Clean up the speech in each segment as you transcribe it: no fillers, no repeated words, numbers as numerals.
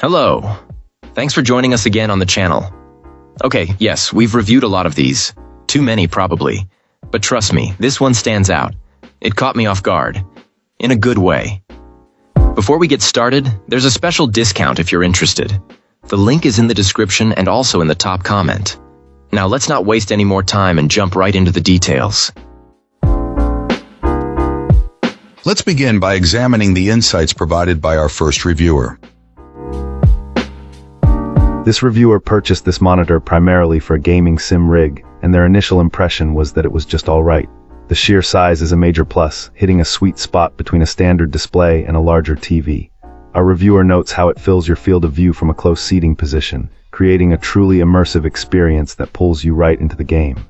Hello. Thanks for joining us again on the channel. Okay, yes, we've reviewed a lot of these. Too many, probably. But trust me, this one stands out. It caught me off guard. In a good way. Before we get started, there's a special discount if you're interested. The link is in the description and also in the top comment. Now let's not waste any more time and jump right into the details. Let's begin by examining the insights provided by our first reviewer. This reviewer purchased this monitor primarily for a gaming sim rig, and their initial impression was that it was just alright. The sheer size is a major plus, hitting a sweet spot between a standard display and a larger TV. Our reviewer notes how it fills your field of view from a close seating position, creating a truly immersive experience that pulls you right into the game.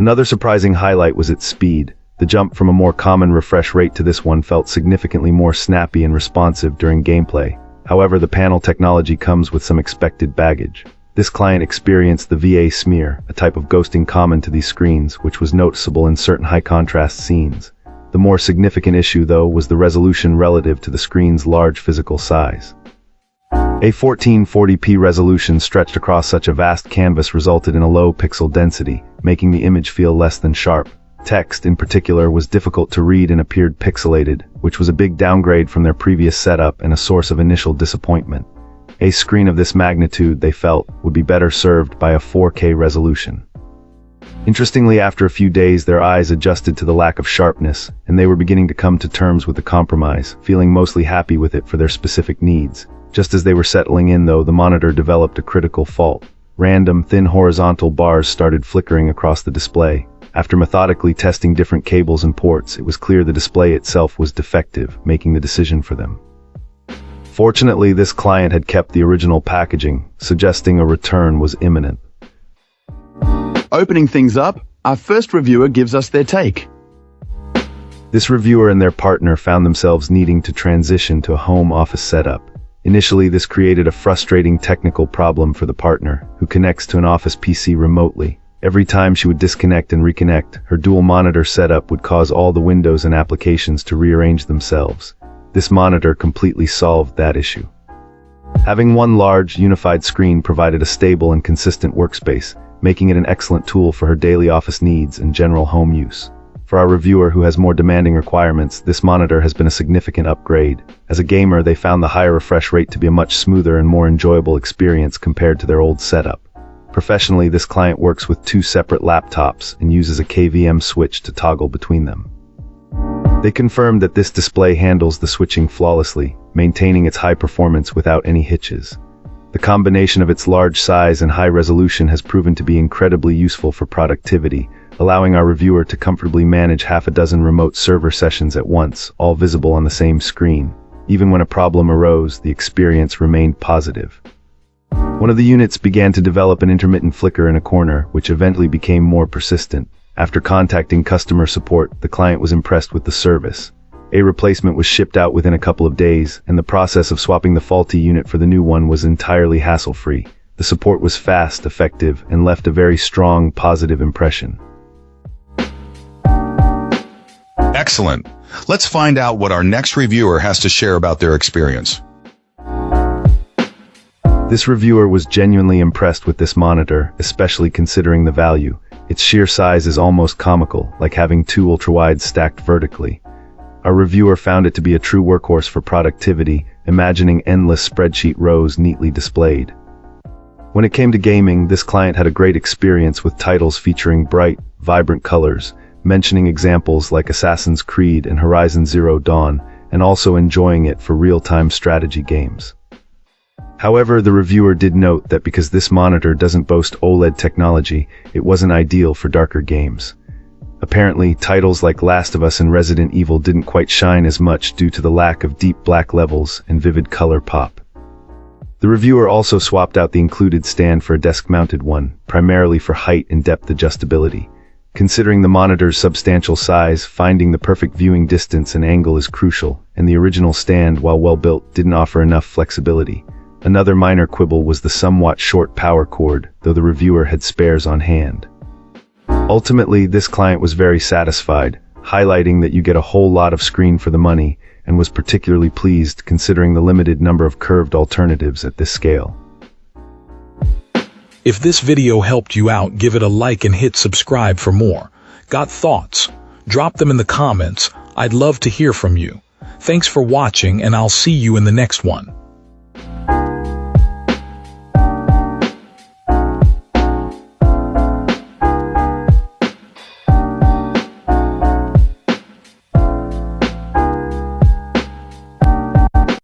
Another surprising highlight was its speed. The jump from a more common refresh rate to this one felt significantly more snappy and responsive during gameplay. However, the panel technology comes with some expected baggage. This client experienced the VA smear, a type of ghosting common to these screens, which was noticeable in certain high-contrast scenes. The more significant issue, though, was the resolution relative to the screen's large physical size. A 1440p resolution stretched across such a vast canvas resulted in a low pixel density, making the image feel less than sharp. Text, in particular, was difficult to read and appeared pixelated, which was a big downgrade from their previous setup and a source of initial disappointment. A screen of this magnitude, they felt, would be better served by a 4K resolution. Interestingly, after a few days, their eyes adjusted to the lack of sharpness, and they were beginning to come to terms with the compromise, feeling mostly happy with it for their specific needs. Just as they were settling in, though, the monitor developed a critical fault. Random, thin horizontal bars started flickering across the display. After methodically testing different cables and ports, it was clear the display itself was defective, making the decision for them. Fortunately, this client had kept the original packaging, suggesting a return was imminent. Opening things up, our first reviewer gives us their take. This reviewer and their partner found themselves needing to transition to a home office setup. Initially, this created a frustrating technical problem for the partner, who connects to an office PC remotely. Every time she would disconnect and reconnect, her dual monitor setup would cause all the windows and applications to rearrange themselves. This monitor completely solved that issue. Having one large, unified screen provided a stable and consistent workspace, making it an excellent tool for her daily office needs and general home use. For our reviewer who has more demanding requirements, this monitor has been a significant upgrade. As a gamer, they found the higher refresh rate to be a much smoother and more enjoyable experience compared to their old setup. Professionally, this client works with two separate laptops and uses a KVM switch to toggle between them. They confirmed that this display handles the switching flawlessly, maintaining its high performance without any hitches. The combination of its large size and high resolution has proven to be incredibly useful for productivity, allowing our reviewer to comfortably manage half a dozen remote server sessions at once, all visible on the same screen. Even when a problem arose, the experience remained positive. One of the units began to develop an intermittent flicker in a corner, which eventually became more persistent. After contacting customer support, the client was impressed with the service. A replacement was shipped out within a couple of days, and the process of swapping the faulty unit for the new one was entirely hassle-free. The support was fast, effective, and left a very strong, positive impression. Excellent. Let's find out what our next reviewer has to share about their experience. This reviewer was genuinely impressed with this monitor, especially considering the value. Its sheer size is almost comical, like having two ultra-wides stacked vertically. Our reviewer found it to be a true workhorse for productivity, imagining endless spreadsheet rows neatly displayed. When it came to gaming, this client had a great experience with titles featuring bright, vibrant colors, mentioning examples like Assassin's Creed and Horizon Zero Dawn, and also enjoying it for real-time strategy games. However, the reviewer did note that because this monitor doesn't boast OLED technology, it wasn't ideal for darker games. Apparently, titles like Last of Us and Resident Evil didn't quite shine as much due to the lack of deep black levels and vivid color pop. The reviewer also swapped out the included stand for a desk-mounted one, primarily for height and depth adjustability. Considering the monitor's substantial size, finding the perfect viewing distance and angle is crucial, and the original stand, while well-built, didn't offer enough flexibility. Another minor quibble was the somewhat short power cord, though the reviewer had spares on hand. Ultimately, this client was very satisfied, highlighting that you get a whole lot of screen for the money, and was particularly pleased considering the limited number of curved alternatives at this scale. If this video helped you out, give it a like and hit subscribe for more. Got thoughts? Drop them in the comments. I'd love to hear from you. Thanks for watching, and I'll see you in the next one.